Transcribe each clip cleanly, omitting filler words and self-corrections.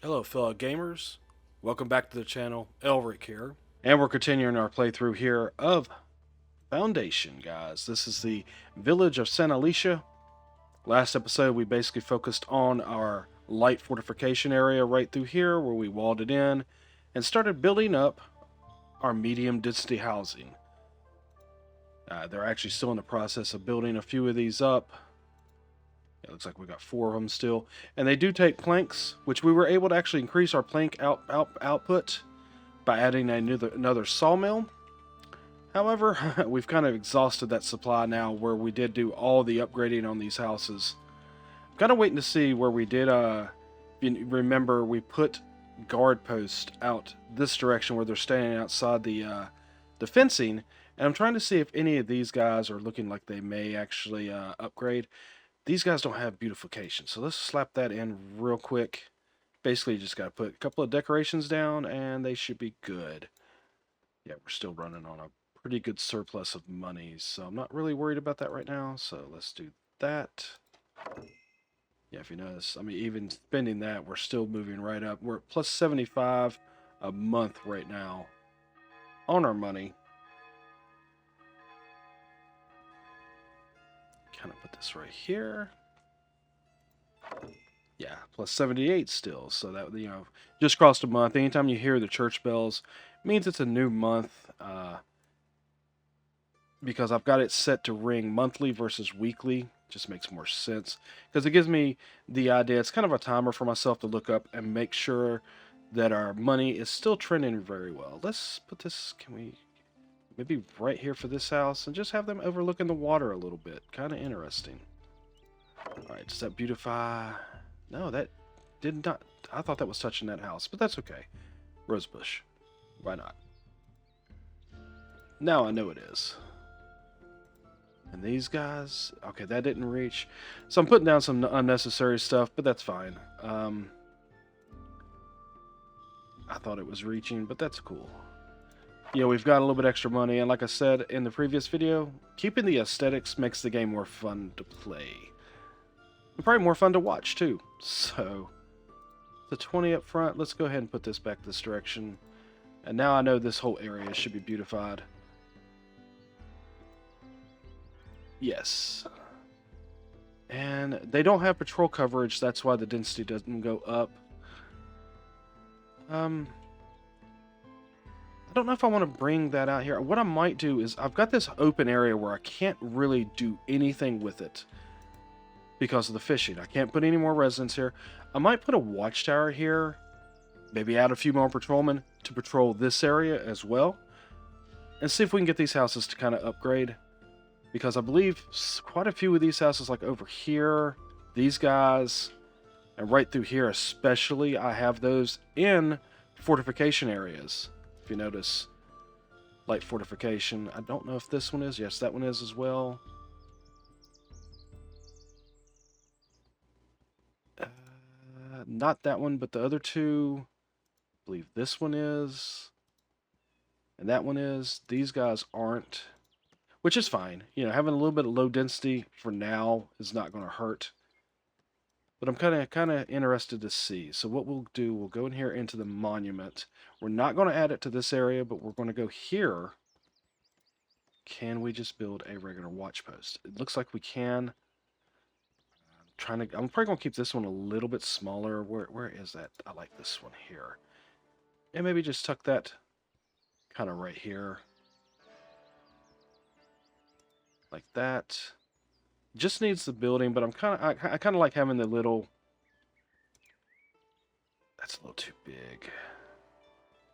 Hello, fellow gamers. Welcome back to the channel. Elric here. And we're continuing our playthrough here of Foundation, guys. This is the village of Santa Alicia. Last episode, we basically focused on our light fortification area right through here where we walled it in and started building up our medium density housing. They're actually still in the process of building a few of these up. It looks like we got 4 of them still. And they do take planks, which we were able to actually increase our plank output by adding another sawmill. However, we've kind of exhausted that supply now where we did do all the upgrading on these houses. I'm kind of waiting to see where we did, if you remember, we put guard posts out this direction where they're standing outside the fencing. And I'm trying to see if any of these guys are looking like they may actually upgrade. These guys don't have beautification, so let's slap that in real quick. Basically, you just got to put a couple of decorations down, and they should be good. Yeah, we're still running on a pretty good surplus of money, so I'm not really worried about that right now. So let's do that. Yeah, if you notice, I mean, even spending that, we're still moving right up. We're at plus 75 a month right now on our money. Kind of put this right here. Yeah, plus 78 still. So that, just crossed a month. Anytime you hear the church bells, it means it's a new month. Because I've got it set to ring monthly versus weekly. Just makes more sense. Because it gives me the idea. It's kind of a timer for myself to look up and make sure that our money is still trending very well. Let's put this, can we, maybe right here for this house, and just have them overlooking the water a little bit. Kind of interesting. Alright, does that beautify? No, that did not. I thought that was touching that house, but that's okay. Rosebush. Why not? Now I know it is. And these guys, okay, that didn't reach. So I'm putting down some unnecessary stuff, but that's fine. I thought it was reaching, but that's cool. Yeah, we've got a little bit extra money, and like I said in the previous video, keeping the aesthetics makes the game more fun to play. And probably more fun to watch, too. So, the 20 up front, let's go ahead and put this back this direction. And now I know this whole area should be beautified. Yes. And they don't have patrol coverage, that's why the density doesn't go up. I don't know if I want to bring that out here. What I might do is, I've got this open area where I can't really do anything with it because of the fishing. I can't put any more residents here. I might put a watchtower here, maybe add a few more patrolmen to patrol this area as well, and see if we can get these houses to kind of upgrade. Because I believe quite a few of these houses, like over here, these guys, and right through here especially, I have those in fortification areas. If you notice, light fortification. I don't know if this one is. Yes, that one is as well. Not that one, but the other two. I believe this one is. And that one is. These guys aren't. Which is fine. You know, having a little bit of low density for now is not going to hurt. But I'm kind of interested to see. So what we'll do, we'll go in here into the monument. We're not going to add it to this area, but we're going to go here. Can we just build a regular watch post? It looks like we can. I'm probably going to keep this one a little bit smaller. Where is that? I like this one here. And maybe just tuck that kind of right here. Like that. Just needs the building, but I kind of like having the little. That's a little too big.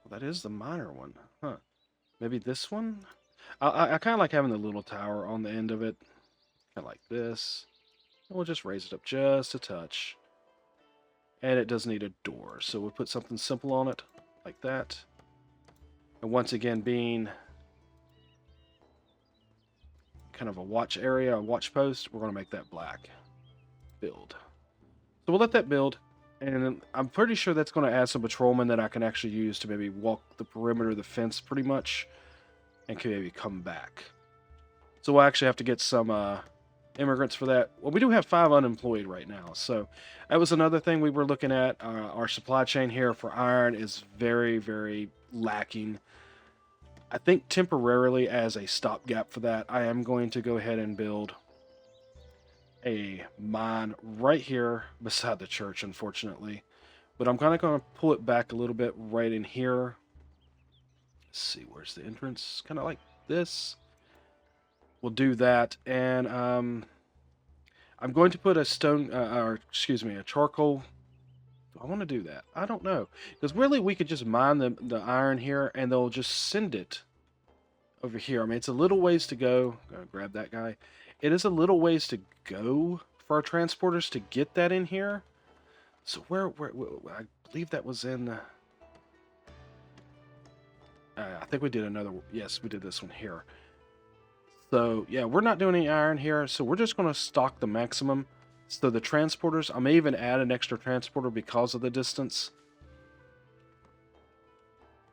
Well, that is the minor one, huh? Maybe this one. I kind of like having the little tower on the end of it, kind of like this. And we'll just raise it up just a touch, and it does need a door, so we'll put something simple on it, like that. And once again, being kind of a watch area, a watch post, we're going to make that black. Build. So we'll let that build, and I'm pretty sure that's going to add some patrolmen that I can actually use to maybe walk the perimeter of the fence pretty much, and can maybe come back. So we'll actually have to get some immigrants for that. Well, we do have 5 unemployed right now, so that was another thing we were looking at. Our supply chain here for iron is very, very lacking. I think temporarily, as a stopgap for that, I am going to go ahead and build a mine right here beside the church, unfortunately. But I'm kind of going to pull it back a little bit right in here. Let's see, where's the entrance? Kind of like this. We'll do that, and I'm going to put a stone, or excuse me, a charcoal. Do I want to do that? I don't know, because really we could just mine the iron here, and they'll just send it over here. I mean, it's a little ways to go. Gonna grab that guy. It is a little ways to go for our transporters to get that in here. So where I believe that was in. I think we did another. Yes, we did this one here. So yeah, we're not doing any iron here, so we're just going to stock the maximum. So the transporters, I may even add an extra transporter because of the distance.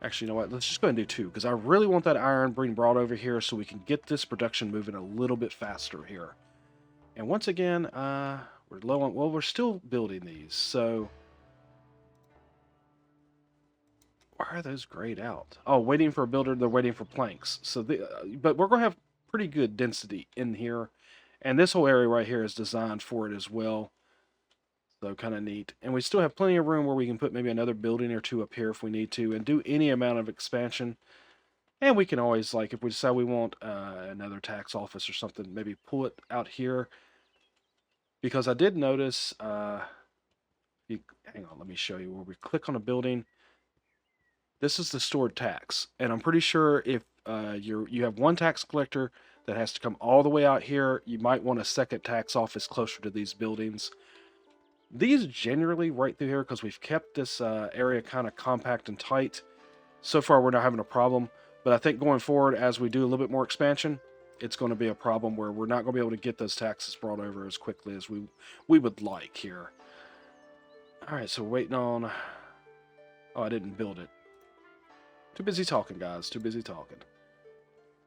Actually, you know what? Let's just go ahead and do 2, because I really want that iron being brought over here so we can get this production moving a little bit faster here. And once again, we're low on, well, we're still building these, so why are those grayed out? Oh, waiting for a builder, they're waiting for planks. So, but we're going to have pretty good density in here. And this whole area right here is designed for it as well. So kind of neat. And we still have plenty of room where we can put maybe another building or 2 up here if we need to, and do any amount of expansion. And we can always, like, if we decide we want another tax office or something, maybe pull it out here. Because I did notice, hang on, let me show you. Where we click on a building, this is the stored tax. And I'm pretty sure if you have one tax collector that has to come all the way out here, you might want a second tax office closer to these buildings. These generally right through here, because we've kept this area kind of compact and tight. So far, we're not having a problem. But I think going forward, as we do a little bit more expansion, it's going to be a problem where we're not going to be able to get those taxes brought over as quickly as we would like here. All right, so we're waiting on... Oh, I didn't build it. Too busy talking, guys. Too busy talking.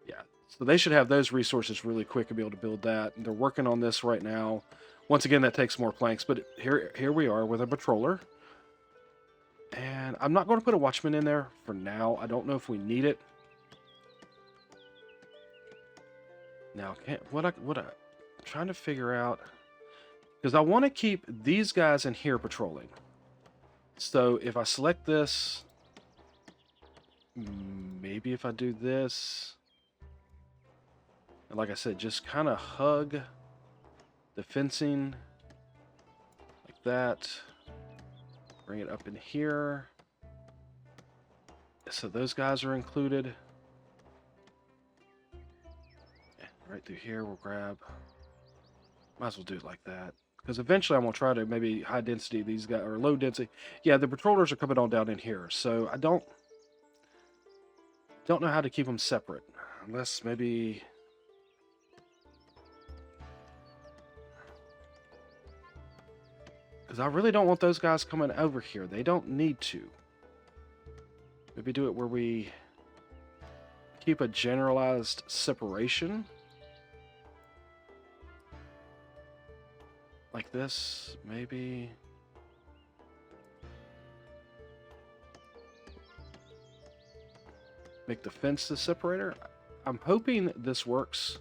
Yeah, so they should have those resources really quick and be able to build that. And they're working on this right now. Once again, that takes more planks, but here we are with a patroller. And I'm not going to put a watchman in there for now. I don't know if we need it. Now, what I'm trying to figure out, because I want to keep these guys in here patrolling. So if I select this, maybe if I do this, and like I said, just kind of hug the fencing like that. Bring it up in here. So those guys are included. Right through here, we'll grab. Might as well do it like that. Because eventually I'm going to try to maybe high density these guys, or low density. Yeah, the patrollers are coming on down in here. So I don't know how to keep them separate. Unless maybe... Because I really don't want those guys coming over here. They don't need to. Maybe do it where we keep a generalized separation. Like this, maybe. Make the fence the separator. I'm hoping this works.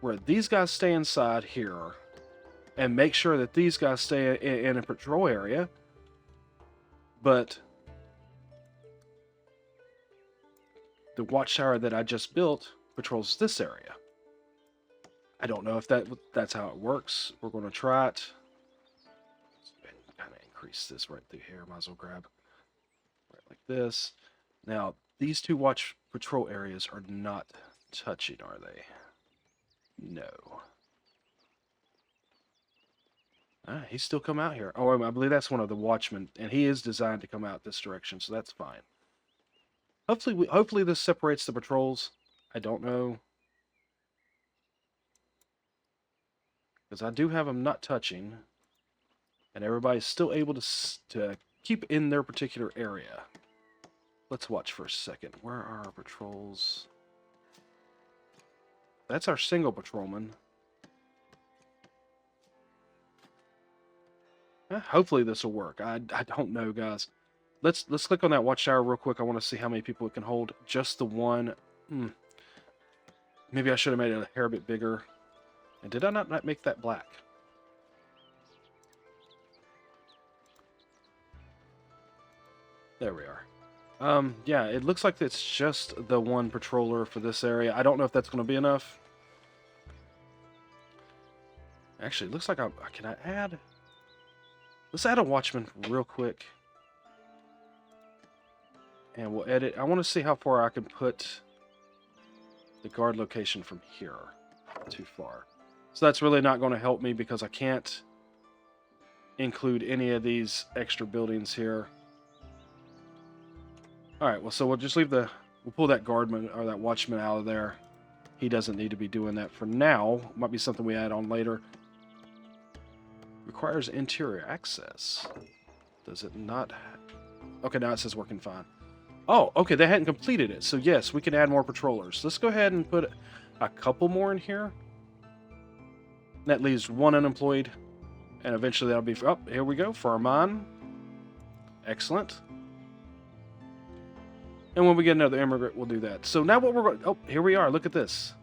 Where these guys stay inside here and make sure that these guys stay in a patrol area, but the watchtower that I just built patrols this area. I don't know if that's how it works. We're going to try it. Kind of increase this right through here. Might as well grab right like this. Now, these 2 watch patrol areas are not touching, are they? No. He's still come out here. Oh, I believe that's one of the watchmen, and he is designed to come out this direction, so that's fine. Hopefully this separates the patrols. I don't know. Because I do have them not touching, and everybody's still able to keep in their particular area. Let's watch for a second. Where are our patrols? That's our single patrolman. Hopefully this will work. I don't know, guys. Let's click on that watchtower real quick. I want to see how many people it can hold. Just the one. Maybe I should have made it a hair bit bigger. And did I not make that black? There we are. Yeah, it looks like it's just the one patroller for this area. I don't know if that's going to be enough. Actually, it looks like can I add? Let's add a watchman real quick. And we'll edit. I want to see how far I can put the guard location from here. Not too far. So that's really not going to help me because I can't include any of these extra buildings here. Alright, well, so we'll just we'll pull that guardman or that watchman out of there. He doesn't need to be doing that for now. Might be something we add on later. Requires interior access. Does it not? Okay, now it says working fine. Oh, okay, they hadn't completed it. So yes, we can add more patrollers. Let's go ahead and put a couple more in here. That leaves one unemployed. And eventually that'll be... Oh, here we go. Farman. Excellent. And when we get another immigrant, we'll do that. So now what we're going... Oh, here we are. Look at this.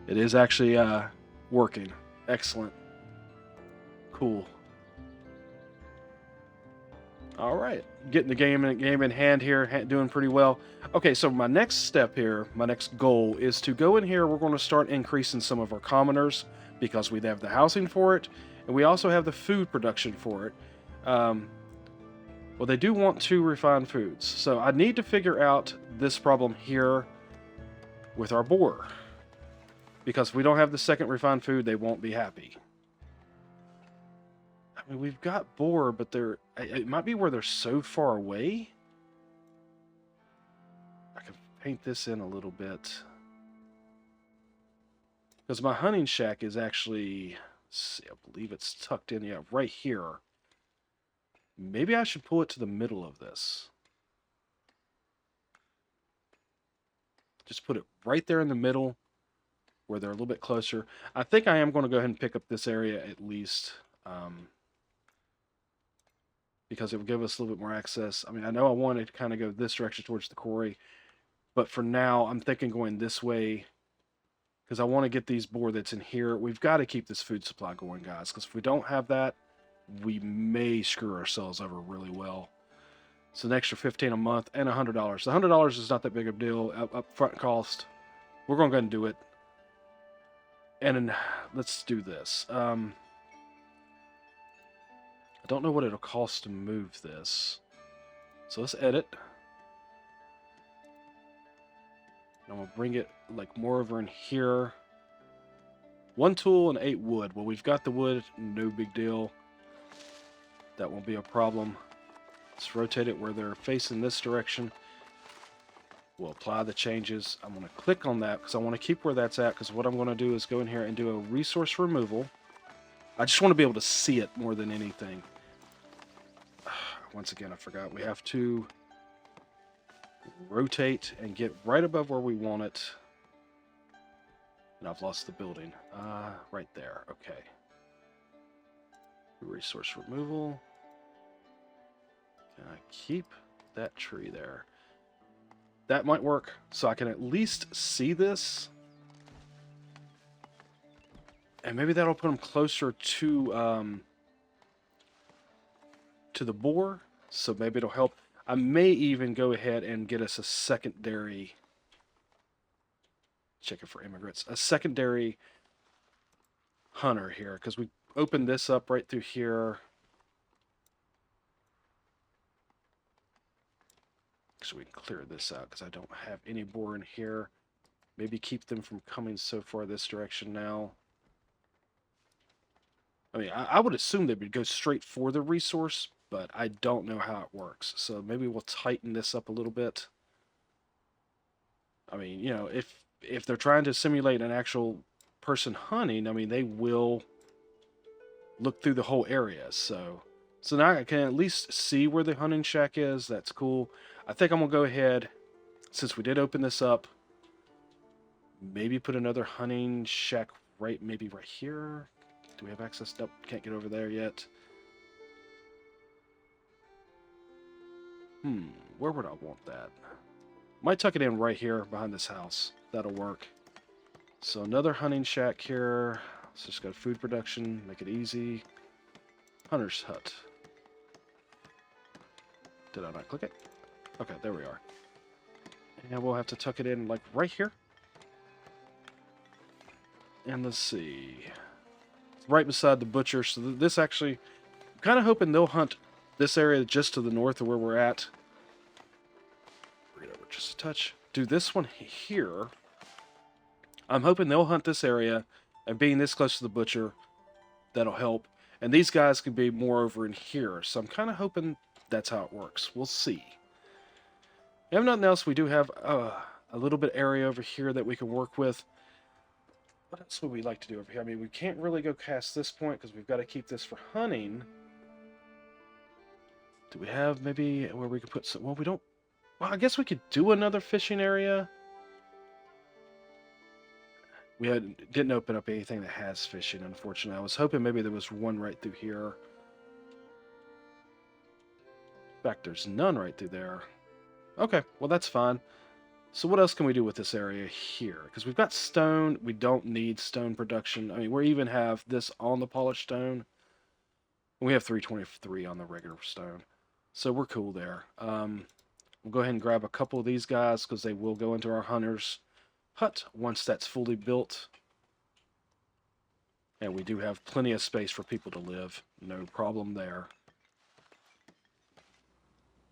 It is actually working. Excellent. Cool. All right. Getting the game in hand here. Doing pretty well. Okay, so my next step here, my next goal is to go in here. We're going to start increasing some of our commoners because we have the housing for it. And we also have the food production for it. Well, they do want 2 refined foods. So I need to figure out this problem here with our boar. Because if we don't have the second refined food, they won't be happy. I mean, we've got boar, but it might be where they're so far away. I can paint this in a little bit. Because my hunting shack is actually, let's see, I believe it's tucked in, yeah, right here. Maybe I should pull it to the middle of this. Just put it right there in the middle where they're a little bit closer. I think I am going to go ahead and pick up this area at least. Because it will give us a little bit more access. I mean, I know I wanted to kind of go this direction towards the quarry. But for now, I'm thinking going this way. Because I want to get these boar that's in here. We've got to keep this food supply going, guys. Because if we don't have that, we may screw ourselves over really well. It's an extra $15 a month and $100. The $100 is not that big of a deal. Upfront cost. We're going to go ahead and do it. And then let's do this. I don't know what it'll cost to move this. So let's edit. And we'll bring it like more over in here. 1 tool and 8 wood. Well, we've got the wood. No big deal. That won't be a problem. Let's rotate it where they're facing this direction. We'll apply the changes. I'm going to click on that because I want to keep where that's at, because what I'm going to do is go in here and do a resource removal. I just want to be able to see it more than anything. Once again, I forgot. We have to rotate and get right above where we want it. And I've lost the building. Right there. Okay. Resource removal. Can I keep that tree there? That might work, so I can at least see this. And maybe that'll put them closer to the boar, so maybe it'll help. I may even go ahead and get us a secondary, check it for immigrants, a secondary hunter here, because we opened this up right through here. So we can clear this out because I don't have any boar in here. Maybe keep them from coming so far this direction now. I mean, I would assume they would go straight for the resource, but I don't know how it works. So maybe we'll tighten this up a little bit. I mean, you know, if they're trying to simulate an actual person hunting, I mean, they will look through the whole area. So now I can at least see where the hunting shack is. That's cool. I think I'm going to go ahead, since we did open this up, Maybe put another hunting shack maybe right here. Do we have access? Nope, can't get over there yet. Where would I want that? Might tuck it in right here behind this house. That'll work. So another hunting shack here. Let's just go to food production, make it easy. Hunter's hut. Did I not click it? Okay, there we are. And we'll have to tuck it in like right here. And let's see. It's right beside the butcher. So this actually, I'm kind of hoping they'll hunt this area just to the north of where we're at. Bring it over just a touch. Do this one here. I'm hoping they'll hunt this area, and being this close to the butcher, that'll help. And these guys could be more over in here. So I'm kind of hoping that's how it works. We'll see. If nothing else, we do have a little bit area over here that we can work with. What else would we like to do over here? I mean, we can't really go past this point because we've got to keep this for hunting. Do we have maybe where we could put some... Well, we don't... Well, I guess we could do another fishing area. We didn't open up anything that has fishing, unfortunately. I was hoping maybe there was one right through here. In fact, there's none right through there. Okay, well, that's fine. So what else can we do with this area here? Because we've got stone. We don't need stone production. I mean, we even have this on the polished stone. We have 323 on the regular stone. So we're cool there. We'll go ahead and grab a couple of these guys because they will go into our hunter's hut once that's fully built. And we do have plenty of space for people to live. No problem there.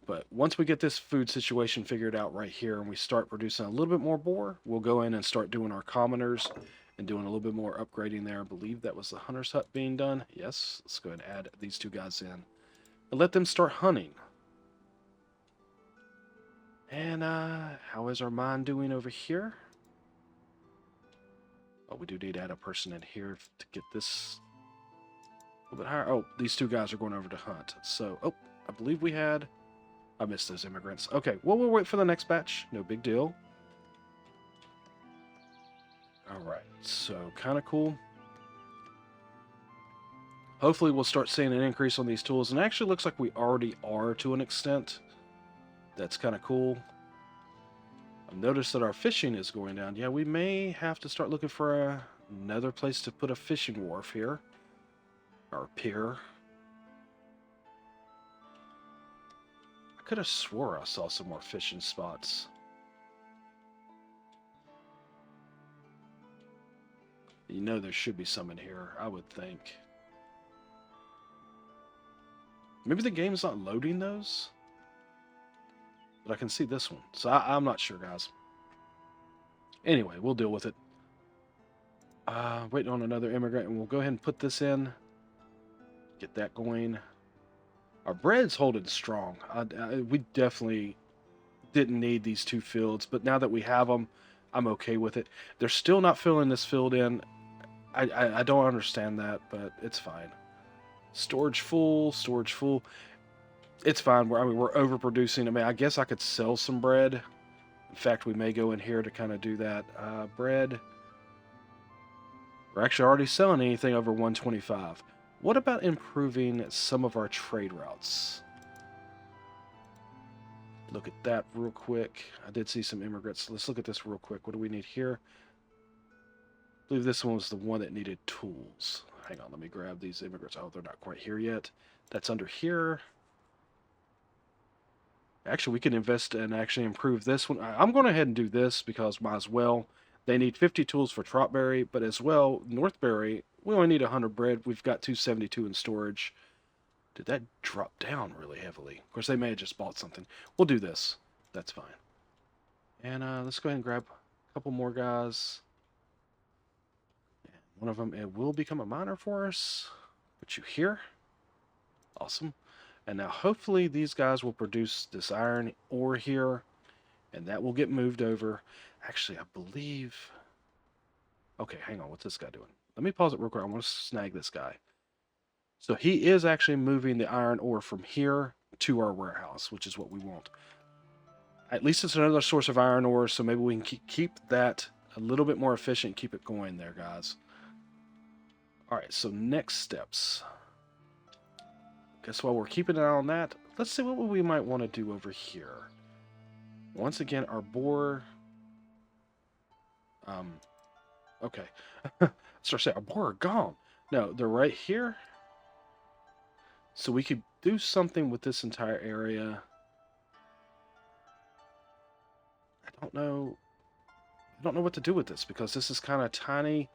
But once we get this food situation figured out right here and we start producing a little bit more boar, we'll go in and start doing our commoners and doing a little bit more upgrading there. I believe that was the hunter's hut being done. Yes, let's go ahead and add these two guys in. And let them start hunting. And how is our mine doing over here? Oh, we do need to add a person in here to get this a little bit higher. Oh, these two guys are going over to hunt. So, oh, I believe we had... I missed those immigrants. Okay, well, we'll wait for the next batch. No big deal. Alright, so kind of cool. Hopefully we'll start seeing an increase on these tools. And it actually looks like we already are to an extent. That's kind of cool. I've noticed that our fishing is going down. Yeah, we may have to start looking for another place to put a fishing wharf here. Or pier. I could have swore I saw some more fishing spots. You know there should be some in here, I would think. Maybe the game's not loading those? But I can see this one. So I'm not sure, guys. Anyway, we'll deal with it. Waiting on another immigrant, and we'll go ahead and put this in. Get that going. Our bread's holding strong. We definitely didn't need these two fields, but now that we have them, I'm okay with it. They're still not filling this field in. I don't understand that, but it's fine. Storage full, storage full. It's fine. We're overproducing. I mean, I guess I could sell some bread. In fact, we may go in here to kind of do that. Bread. We're actually already selling anything over 125. What about improving some of our trade routes? Look at that real quick. I did see some immigrants. Let's look at this real quick. What do we need here? I believe this one was the one that needed tools. Hang on, let me grab these immigrants. Oh, they're not quite here yet. That's under here. Actually, we can invest and actually improve this one. I'm going ahead and do this because might as well. They need 50 tools for Trotberry, but as well, Northberry, we only need 100 bread. We've got 272 in storage. Did that drop down really heavily? Of course, they may have just bought something. We'll do this. That's fine. And let's go ahead and grab a couple more guys. One of them, it will become a miner for us. Put you here. Awesome. And now hopefully these guys will produce this iron ore here. And that will get moved over. Actually, I believe... Okay, hang on. What's this guy doing? Let me pause it real quick. I want to snag this guy. So he is actually moving the iron ore from here to our warehouse, which is what we want. At least it's another source of iron ore, so maybe we can keep that a little bit more efficient, keep it going there, guys. All right, so next steps. Guess while we're keeping an eye on that, let's see what we might want to do over here. Once again, our boar. Okay. Start saying our boar are gone. No, they're right here. So we could do something with this entire area. I don't know what to do with this because this is kind of tiny.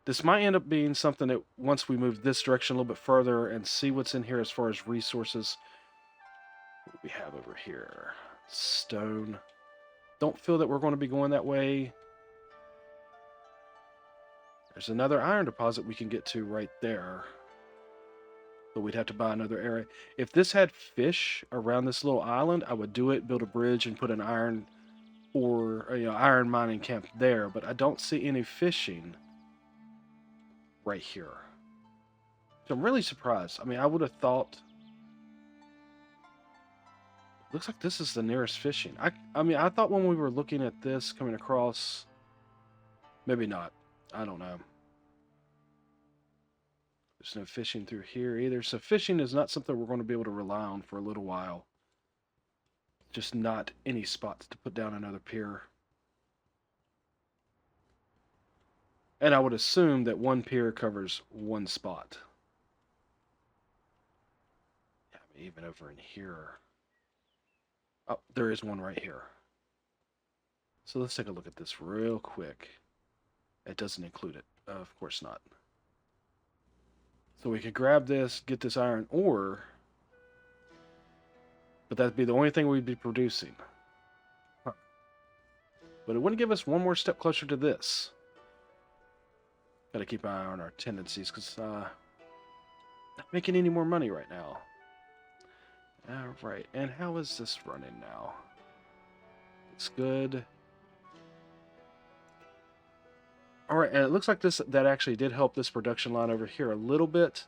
This might end up being something that once we move this direction a little bit further and see what's in here as far as resources. What do we have over here? Stone. Don't feel that we're going to be going that way. There's another iron deposit we can get to right there. But we'd have to buy another area. If this had fish around this little island, I would do it, build a bridge, and put an iron or iron mining camp there. But I don't see any fishing right here. So I'm really surprised. I mean, I would have thought... Looks like this is the nearest fishing. I mean, I thought when we were looking at this coming across... Maybe not. I don't know. There's no fishing through here either. So fishing is not something we're going to be able to rely on for a little while. Just not any spots to put down another pier. And I would assume that one pier covers one spot. Yeah, even over in here. Oh, there is one right here. So let's take a look at this real quick. It doesn't include it. Of course not. So we could grab this, get this iron ore, but that'd be the only thing we'd be producing. Huh. But it wouldn't give us one more step closer to this. Gotta keep an eye on our tendencies, because not making any more money right now. Alright, and how is this running now? It's good. Alright, and it looks like that actually did help this production line over here a little bit.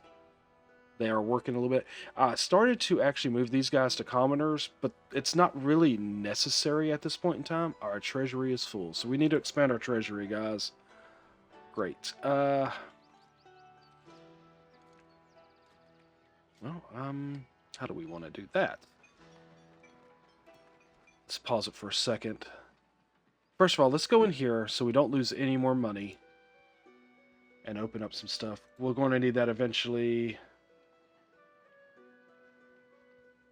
They are working a little bit. I started to actually move these guys to commoners, but it's not really necessary at this point in time. Our treasury is full, so we need to expand our treasury, guys. Great. Well, how do we want to do that? Let's pause it for a second. First of all, let's go in here so we don't lose any more money and open up some stuff. We're going to need that eventually.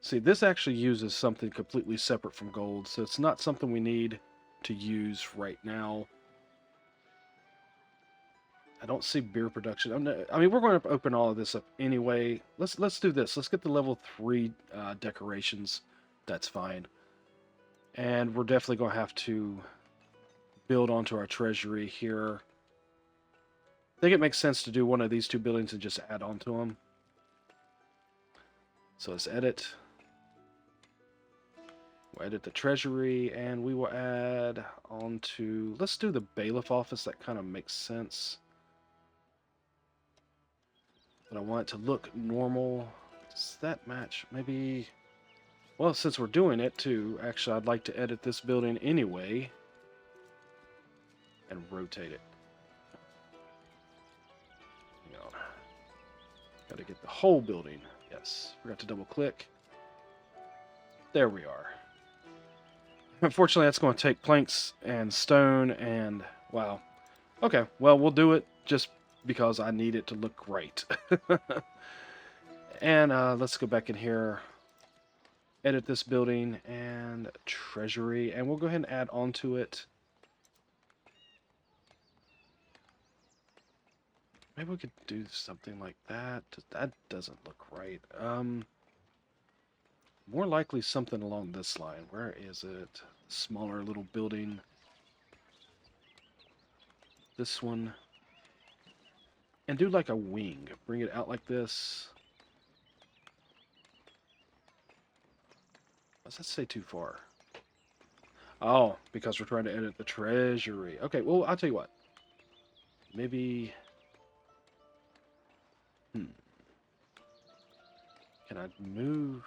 See, this actually uses something completely separate from gold, so it's not something we need to use right now. I don't see beer production. I mean, we're going to open all of this up anyway. Let's do this. Let's get the level 3 decorations. That's fine. And we're definitely going to have to build onto our treasury here. I think it makes sense to do one of these two buildings and just add on to them. So let's edit. We'll edit the treasury, and we will add onto... Let's do the bailiff office. That kind of makes sense. But I want it to look normal. Does that match? Maybe... Well, since we're doing it, too, actually, I'd like to edit this building anyway. And rotate it. Hang on. Got to get the whole building. Yes. Forgot to double click. There we are. Unfortunately, that's going to take planks and stone and... Wow. Okay, well, we'll do it just because I need it to look great. And let's go back in here. Edit this building and treasury. And we'll go ahead and add onto it. Maybe we could do something like that. That doesn't look right. More likely something along this line. Where is it? Smaller little building. This one. And do like a wing. Bring it out like this. Does that say too far? Oh, because we're trying to edit the treasury. Okay, well, I'll tell you what. Maybe... Can I move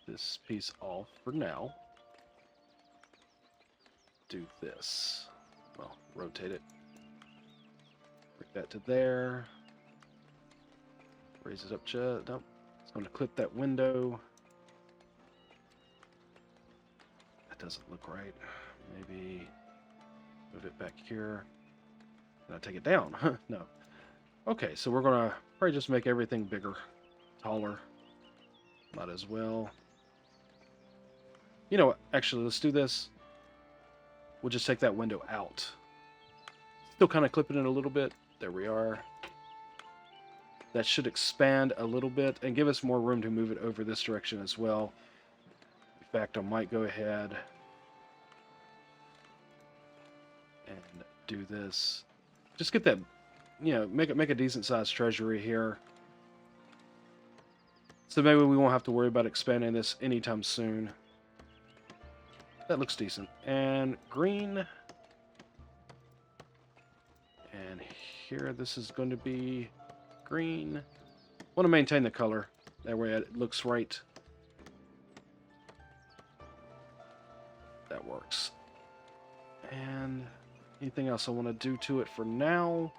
this piece off for now? Do this. Well, rotate it. Bring that to there. Raise it up just. Nope. It's going to clip that window. That doesn't look right. Maybe move it back here. Can I take it down? No. Okay, so we're going to probably just make everything bigger, taller. Might as well. You know what? Actually, let's do this. We'll just take that window out. Still kind of clipping it a little bit. There we are. That should expand a little bit and give us more room to move it over this direction as well. In fact, I might go ahead and do this. Just get that, you know, make a decent sized treasury here. So maybe we won't have to worry about expanding this anytime soon. That looks decent. And green. And here, this is going to be green. Want to maintain the color. That way it looks right. That works. And anything else I want to do to it for now?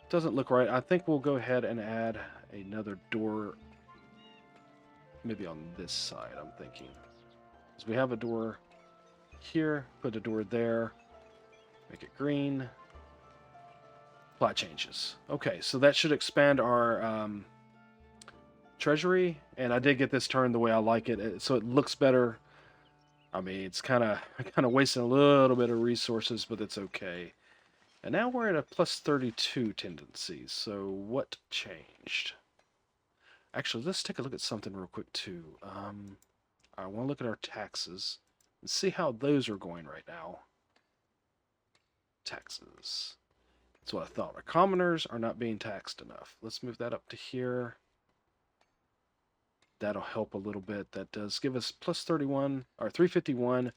Doesn't look right. I think we'll go ahead and add another door. Maybe on this side, I'm thinking. Because we have a door here. Put a door there. Make it green. Apply changes. Okay, so that should expand our treasury. And I did get this turned the way I like it, so it looks better. I mean, it's kind of wasting a little bit of resources, but it's okay. And now we're at a plus 32 tendency. So what changed? Actually, let's take a look at something real quick too. I want to look at our taxes and see how those are going right now. Taxes. That's what I thought. Our commoners are not being taxed enough. Let's move that up to here. That'll help a little bit. That does give us plus 31 or 351.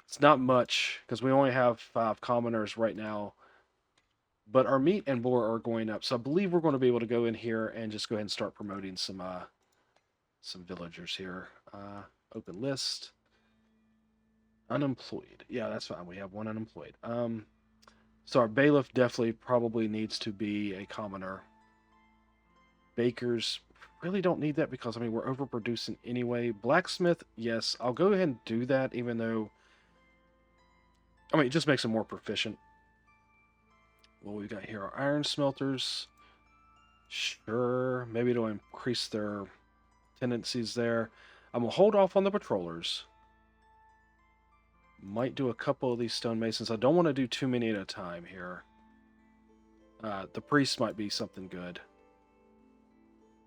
It's not much because we only have 5 commoners right now. But our meat and boar are going up. So I believe we're going to be able to go in here and just go ahead and start promoting some villagers here. Open list. Unemployed. Yeah, that's fine. We have 1 unemployed. So our bailiff definitely probably needs to be a commoner. Bakers really don't need that because, I mean, we're overproducing anyway. Blacksmith, yes, I'll go ahead and do that even though, I mean, it just makes them more proficient. What we got here are iron smelters. Sure, maybe it'll increase their tendencies there. I'm going to hold off on the patrollers. Might do a couple of these stonemasons. I don't want to do too many at a time here. The priest might be something good.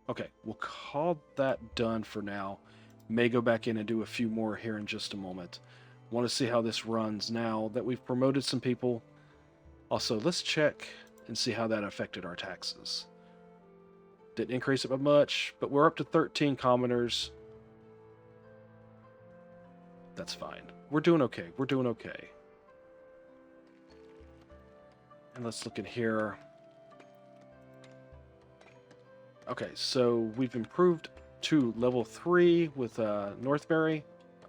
Okay, we'll call that done for now. May go back in and do a few more here in just a moment. Want to see how this runs now that we've promoted some people. Also, let's check and see how that affected our taxes. Didn't increase it by much, but we're up to 13 commoners. That's fine. We're doing okay. We're doing okay. And let's look in here. Okay, so we've improved to level 3 with Northbury.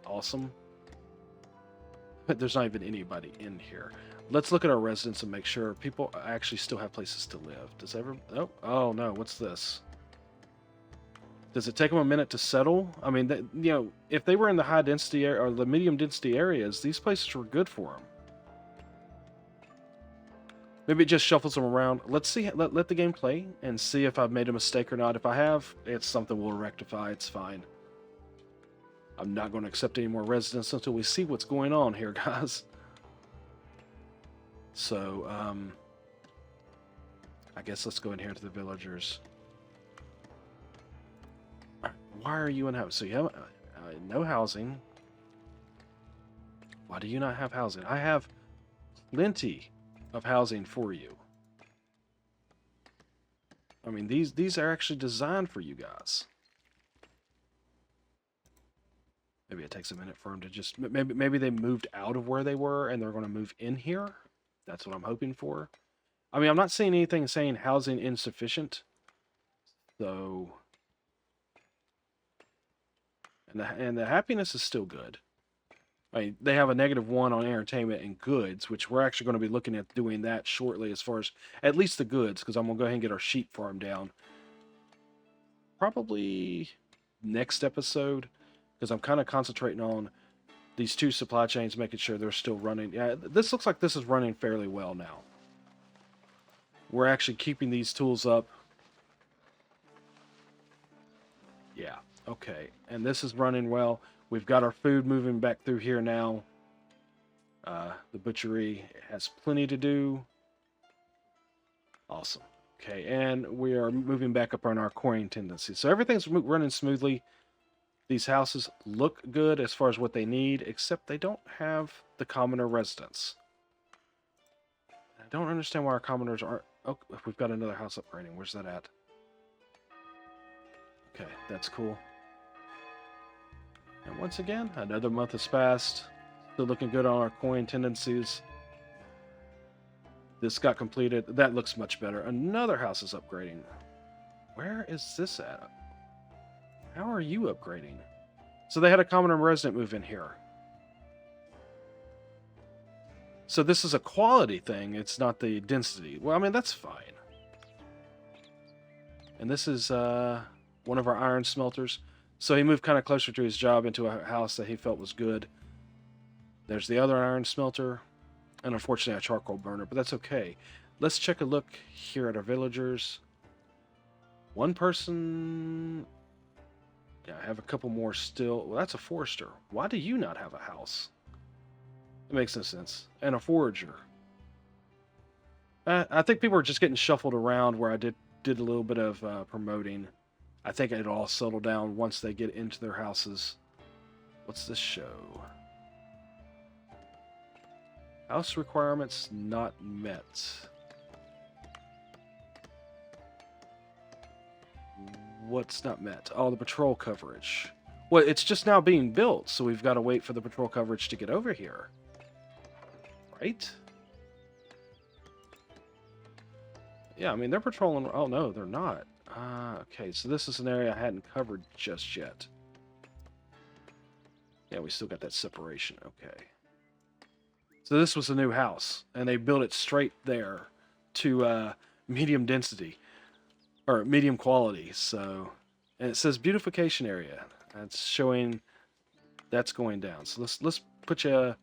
Awesome. But there's not even anybody in here. Let's look at our residents and make sure people actually still have places to live. Does ever... Oh no, what's this? Does it take them a minute to settle? I mean, you know, if they were in the high density or the medium density areas, these places were good for them. Maybe it just shuffles them around. Let's see. Let the game play and see if I've made a mistake or not. If I have, it's something we'll rectify. It's fine. I'm not going to accept any more residents until we see what's going on here, guys. So, I guess let's go in here to the villagers. Why are you in house? So you have no housing. Why do you not have housing? I have plenty of housing for you. I mean, these are actually designed for you guys. Maybe it takes a minute for them to just... Maybe they moved out of where they were and they're going to move in here. That's what I'm hoping for. I mean, I'm not seeing anything saying housing insufficient. So... And the happiness is still good. I mean, they have a -1 on entertainment and goods, which we're actually going to be looking at doing that shortly as far as at least the goods, because I'm going to go ahead and get our sheep farm down. Probably next episode, because I'm kind of concentrating on these two supply chains, making sure they're still running. Yeah, this looks like this is running fairly well now. We're actually keeping these tools up. Yeah, okay. And this is running well. We've got our food moving back through here now. The butchery has plenty to do. Awesome. Okay, and we are moving back up on our coring tendency. So everything's running smoothly. These houses look good as far as what they need, except they don't have the commoner residence. I don't understand why our commoners aren't... Oh, we've got another house upgrading. Where's that at? Okay, that's cool. And once again, another month has passed. Still looking good on our coin tendencies. This got completed. That looks much better. Another house is upgrading. Where is this at? How are you upgrading? So they had a commoner resident move in here. So this is a quality thing. It's not the density. Well, I mean, that's fine. And this is one of our iron smelters. So he moved kind of closer to his job into a house that he felt was good. There's the other iron smelter. And unfortunately a charcoal burner, but that's okay. Let's check a look here at our villagers. One person... Yeah, I have a couple more still. Well, that's a forester. Why do you not have a house? It makes no sense. And a forager. I think people are just getting shuffled around where I did a little bit of promoting. I think it'll all settle down once they get into their houses. What's this show? House requirements not met. What's not met? Oh, the patrol coverage. Well, it's just now being built, so we've got to wait for the patrol coverage to get over here. Right? Yeah, I mean, they're patrolling... Oh, no, they're not. Okay, so this is an area I hadn't covered just yet. Yeah, we still got that separation. Okay. So this was a new house, and they built it straight there to medium density, or medium quality. So, and it says beautification area. That's showing that's going down. So let's put you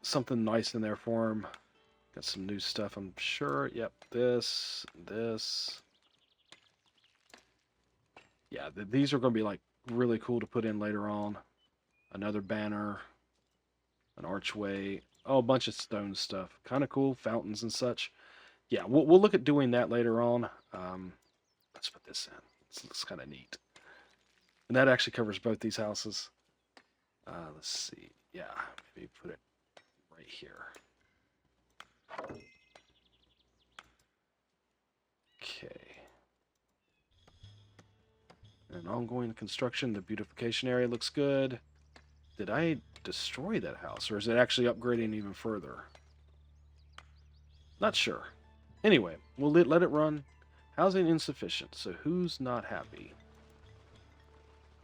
something nice in there for him. Got some new stuff, I'm sure. Yep, this. Yeah, these are going to be like really cool to put in later on. Another banner. An archway, oh, a bunch of stone stuff. Kind of cool, fountains and such. Yeah, we'll look at doing that later on. Let's put this in. This looks kind of neat. And that actually covers both these houses. Let's see. Yeah, maybe put it right here. Okay. And ongoing construction, the beautification area looks good. Did I destroy that house, or is it actually upgrading even further? Not sure. Anyway, we'll let it run. Housing insufficient, so who's not happy?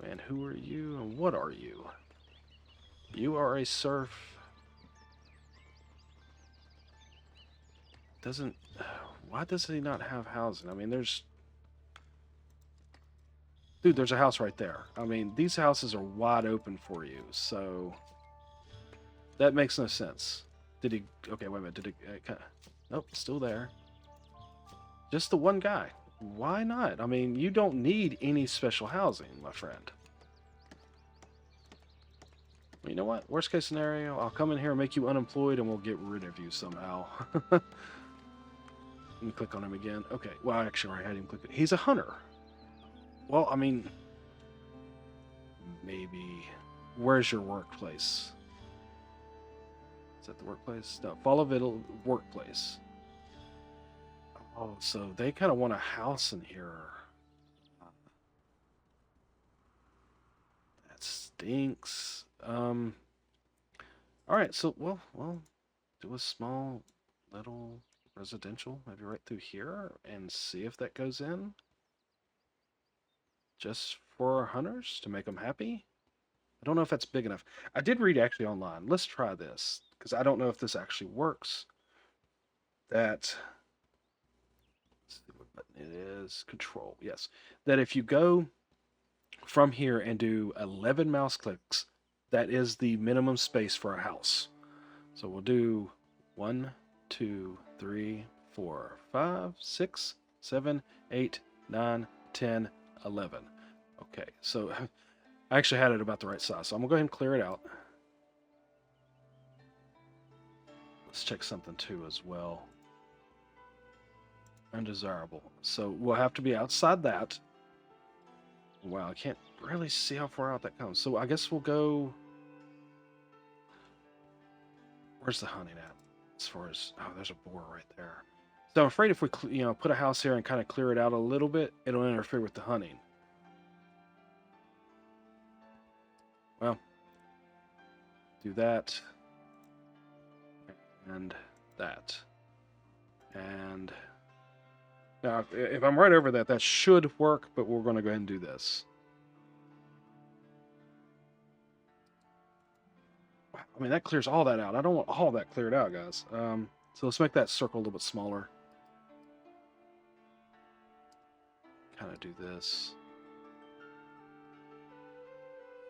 And who are you, and what are you? You are a serf. Doesn't... Why does he not have housing? I mean, there's... Dude, there's a house right there. I mean, these houses are wide open for you, so... That makes no sense. Did he... Okay, wait a minute. Did he... Nope, still there. Just the one guy. Why not? I mean, you don't need any special housing, my friend. Well, you know what? Worst case scenario, I'll come in here and make you unemployed and we'll get rid of you somehow. Let me click on him again. Okay, well, actually, I had him click it. He's a hunter. Well, I mean... Maybe... Where's your workplace? Is that the workplace? No, follow Vital workplace. Oh, so they kind of want a house in here. That stinks. All right, so we'll do a small little residential maybe right through here and see if that goes in. Just for our hunters to make them happy. I don't know if that's big enough. I did read actually online. Let's try this because I don't know if this actually works. That, let's see what button it is. Control. Yes. That if you go from here and do 11 mouse clicks, that is the minimum space for a house. So we'll do 1, 2, 3, 4, 5, 6, 7, 8, 9, 10, 11. Okay, so I actually had it about the right size. So I'm going to go ahead and clear it out. Let's check something too as well. Undesirable. So we'll have to be outside that. Wow, I can't really see how far out that comes. So I guess we'll go... Where's the hunting at? As far as... Oh, there's a boar right there. So I'm afraid if we put a house here and kind of clear it out a little bit, it'll interfere with the hunting. Well, do that. And that. And... Now, if I'm right over that, that should work, but we're going to go ahead and do this. I mean, that clears all that out. I don't want all that cleared out, guys. So let's make that circle a little bit smaller. Kind of do this.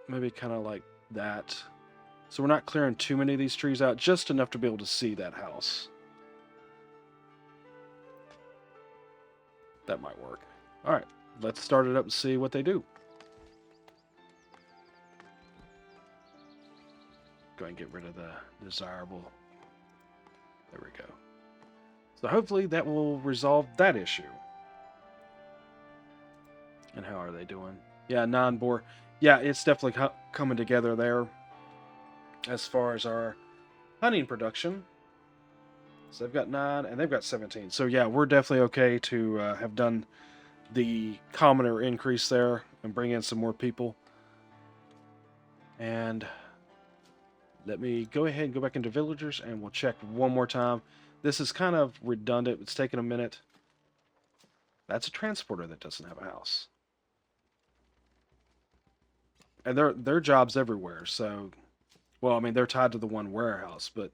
Maybe kind of like that. So we're not clearing too many of these trees out, just enough to be able to see that house. That might work. All right, let's start it up and see what they do. Go ahead and get rid of the desirable. There we go. So hopefully that will resolve that issue. And how are they doing? Yeah, non-bore. Yeah, it's definitely coming together there as far as our hunting production. So they've got 9 and they've got 17. So yeah, we're definitely okay to have done the commoner increase there and bring in some more people. And let me go ahead and go back into villagers and we'll check one more time. This is kind of redundant. It's taking a minute. That's a transporter that doesn't have a house. And their jobs everywhere, so... Well, I mean, they're tied to the one warehouse, but...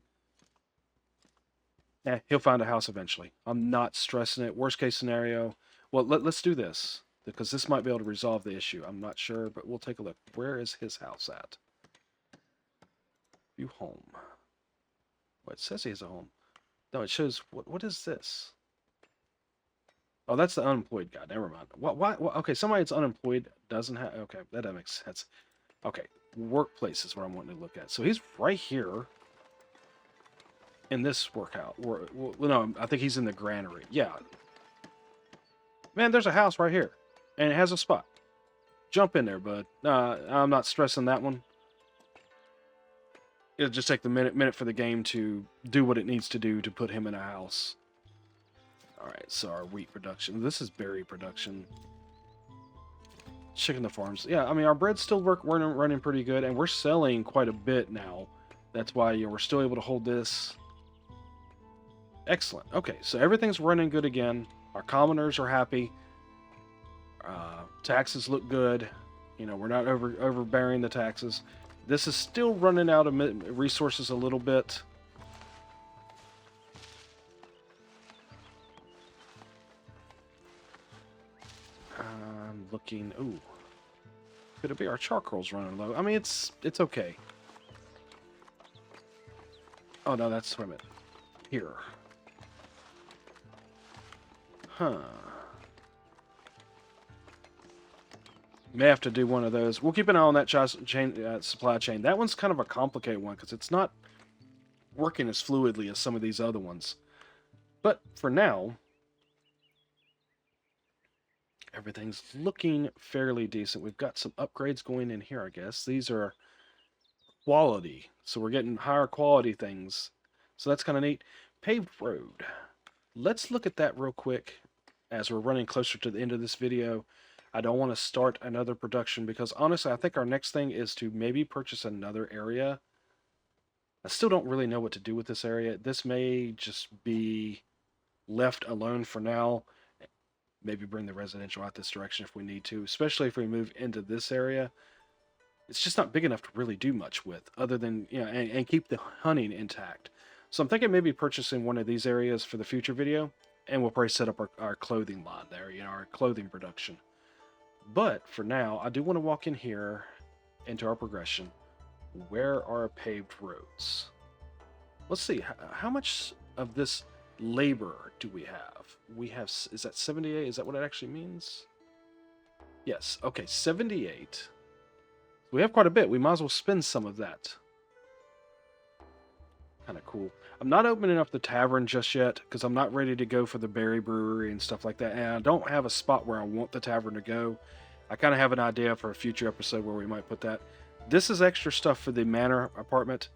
he'll find a house eventually. I'm not stressing it. Worst case scenario... Well, let's do this, because this might be able to resolve the issue. I'm not sure, but we'll take a look. Where is his house at? View home. Well, it says he has a home. No, it shows... What is this? Oh, that's the unemployed guy. Never mind. Why? Okay, somebody that's unemployed doesn't have... Okay, that doesn't make sense. Okay, workplace is what I'm wanting to look at. So he's right here in this workout. Well, no, I think he's in the granary. Yeah. Man, there's a house right here. And it has a spot. Jump in there, bud. I'm not stressing that one. It'll just take the minute for the game to do what it needs to do to put him in a house. Alright, so our wheat production. This is berry production. Chicken the farms. Yeah, I mean, our bread's still running pretty good, and we're selling quite a bit now. That's why we're still able to hold this. Excellent. Okay, so everything's running good again. Our commoners are happy. Taxes look good. You know, we're not overbearing the taxes. This is still running out of resources a little bit. I'm looking... Ooh. Could it be our charcoal's running low? I mean, it's okay. Oh, no, that's... Wait a minute. Here. Huh. May have to do one of those. We'll keep an eye on that supply chain. That one's kind of a complicated one because it's not working as fluidly as some of these other ones. But for now, everything's looking fairly decent. We've got some upgrades going in here, I guess. These are quality, so we're getting higher quality things. So that's kind of neat. Paved road. Let's look at that real quick as we're running closer to the end of this video. I don't want to start another production because honestly, I think our next thing is to maybe purchase another area. I still don't really know what to do with this area. This may just be left alone for now. Maybe bring the residential out this direction if we need to, especially if we move into this area. it's just not big enough to really do much with, other than, and keep the hunting intact. So I'm thinking maybe purchasing one of these areas for the future video, and we'll probably set up our clothing line there, our clothing production. But for now, I do want to walk in here into our progression. Where are paved roads? Let's see, how much of this labor do we have? We have, is that 78? Is that what it actually means? Yes, okay, 78. We have quite a bit. We might as well spend some of that. Kind of cool. I'm not opening up the tavern just yet because I'm not ready to go for the berry brewery and stuff like that. And I don't have a spot where I want the tavern to go. I kind of have an idea for a future episode where we might put that. This is extra stuff for the manor apartment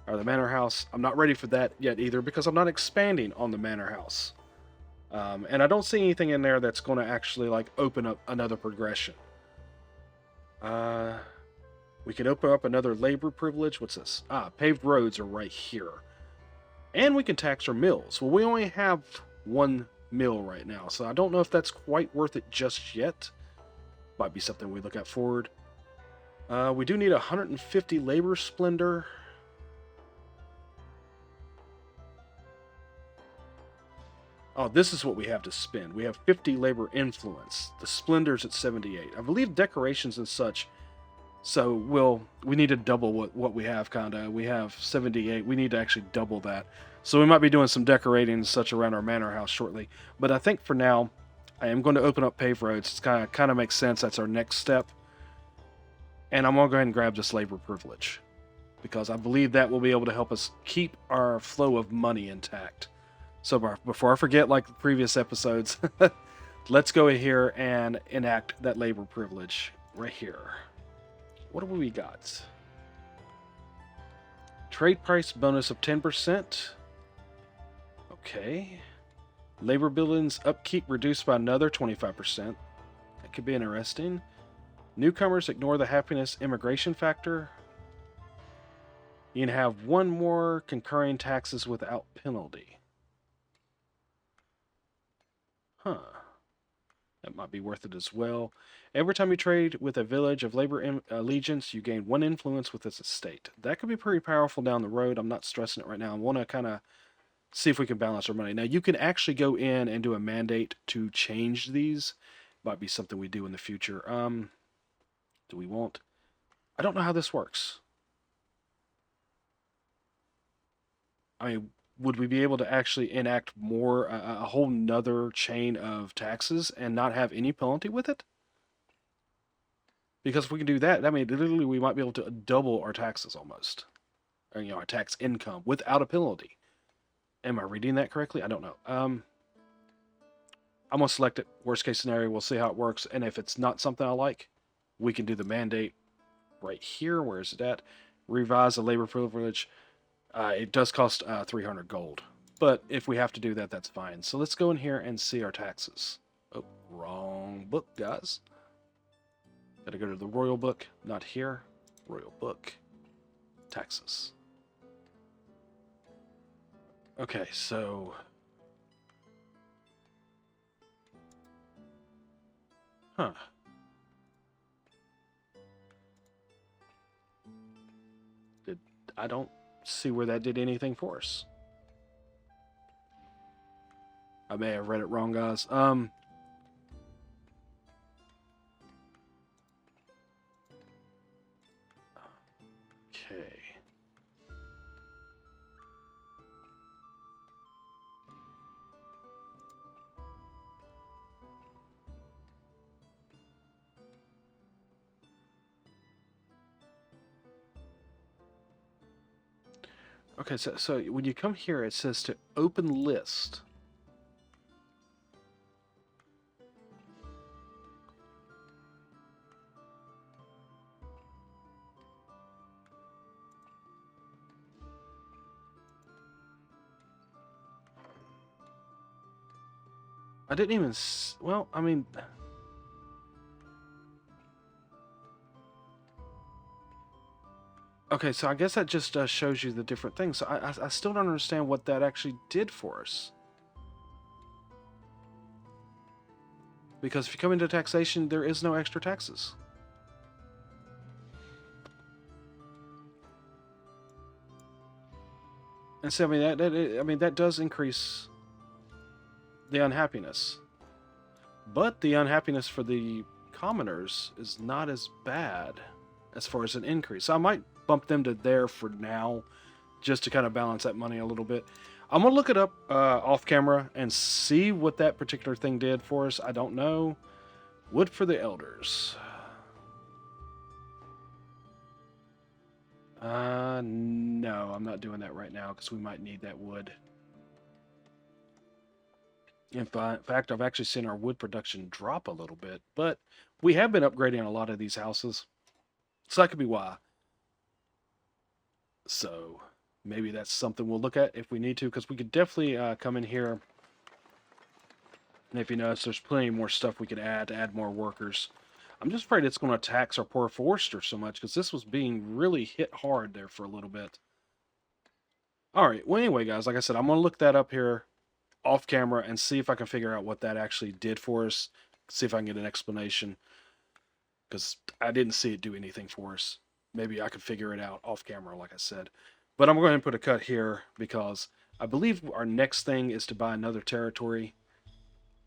or the manor house. I'm not ready for that yet either because I'm not expanding on the manor house. And I don't see anything in there that's going to actually like open up another progression. We can open up another labor privilege. What's this? Paved roads are right here. And we can tax our mills. Well, we only have one mill right now, so I don't know if that's quite worth it just yet. Might be something we look at forward. We do need 150 labor splendor. Oh, this is what we have to spend. We have 50 labor influence. The splendor's at 78. I believe decorations and such. So we need to double what we have, kinda. We have 78. We need to actually double that. So we might be doing some decorating and such around our manor house shortly. But I think for now, I am going to open up paved roads. It's kind of makes sense. That's our next step. And I'm going to go ahead and grab this labor privilege because I believe that will be able to help us keep our flow of money intact. So before I forget, like the previous episodes, let's go in here and enact that labor privilege right here. What have we got? Trade price bonus of 10%. Okay. Labor buildings upkeep reduced by another 25%. That could be interesting. Newcomers ignore the happiness immigration factor. You can have one more concurring taxes without penalty. Huh. That might be worth it as well. Every time you trade with a village of labor allegiance, you gain one influence with its estate. That could be pretty powerful down the road. I'm not stressing it right now. I want to kind of see if we can balance our money. Now, you can actually go in and do a mandate to change these. Might be something we do in the future. Do we want... I don't know how this works. I mean, would we be able to actually enact more, a whole nother chain of taxes and not have any penalty with it? Because if we can do that, I mean, literally we might be able to double our taxes almost. Or, our tax income without a penalty. Am I reading that correctly? I don't know. I'm going to select it. Worst case scenario, we'll see how it works. And if it's not something I like, we can do the mandate right here. Where is it at? Revise the labor privilege. It does cost 300 gold. But if we have to do that, that's fine. So let's go in here and see our taxes. Oh, wrong book, guys. Gotta go to the royal book. Not here. Royal book. Taxes. Okay, so... Huh. I don't see where that did anything for us. I may have read it wrong, guys. Okay. Okay, so when you come here, it says to open list. I didn't even... Well, I mean... Okay, so I guess that just shows you the different things. So I still don't understand what that actually did for us. Because if you come into taxation, there is no extra taxes. And so, I mean, that does increase the unhappiness. But the unhappiness for the commoners is not as bad as far as an increase. So I might bump them to there for now, just to kind of balance that money a little bit. I'm gonna look it up off camera and see what that particular thing did for us. I don't know. Wood for the elders. No, I'm not doing that right now because we might need that wood. In fact, I've actually seen our wood production drop a little bit, but we have been upgrading a lot of these houses, so that could be why. So maybe that's something we'll look at if we need to, because we could definitely come in here. And if you notice, there's plenty more stuff we could add to add more workers. I'm just afraid it's going to tax our poor forester so much, because this was being really hit hard there for a little bit. All right, well, anyway, guys, like I said, I'm going to look that up here off camera and see if I can figure out what that actually did for us. See if I can get an explanation, because I didn't see it do anything for us. Maybe I could figure it out off camera, like I said. But I'm going to put a cut here because I believe our next thing is to buy another territory.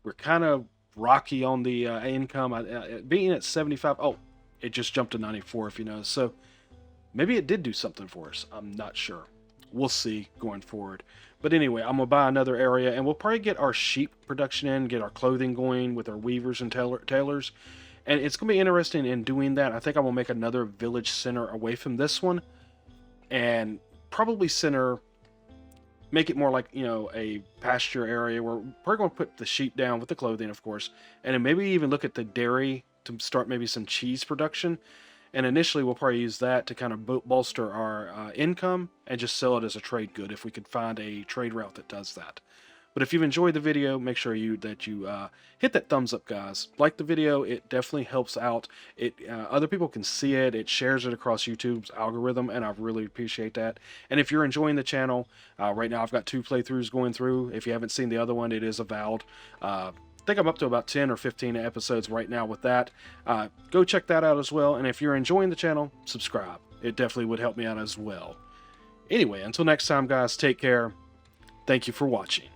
We're kind of rocky on the income. Being at 75, oh, it just jumped to 94 if you know. So maybe it did do something for us. I'm not sure. We'll see going forward. But anyway, I'm going to buy another area, and we'll probably get our sheep production in, get our clothing going with our weavers and tailors. And it's going to be interesting in doing that. I think I'm going to make another village center away from this one. And probably make it more like, a pasture area where we're going to put the sheep down with the clothing, of course. And then maybe even look at the dairy to start maybe some cheese production. And initially, we'll probably use that to kind of bolster our income and just sell it as a trade good if we could find a trade route that does that. But if you've enjoyed the video, make sure that you hit that thumbs up, guys. Like the video, it definitely helps out. Other people can see it. It shares it across YouTube's algorithm, and I really appreciate that. And if you're enjoying the channel, right now I've got 2 playthroughs going through. If you haven't seen the other one, it is Avowed. I think I'm up to about 10 or 15 episodes right now with that. Go check that out as well. And if you're enjoying the channel, subscribe. It definitely would help me out as well. Anyway, until next time, guys, take care. Thank you for watching.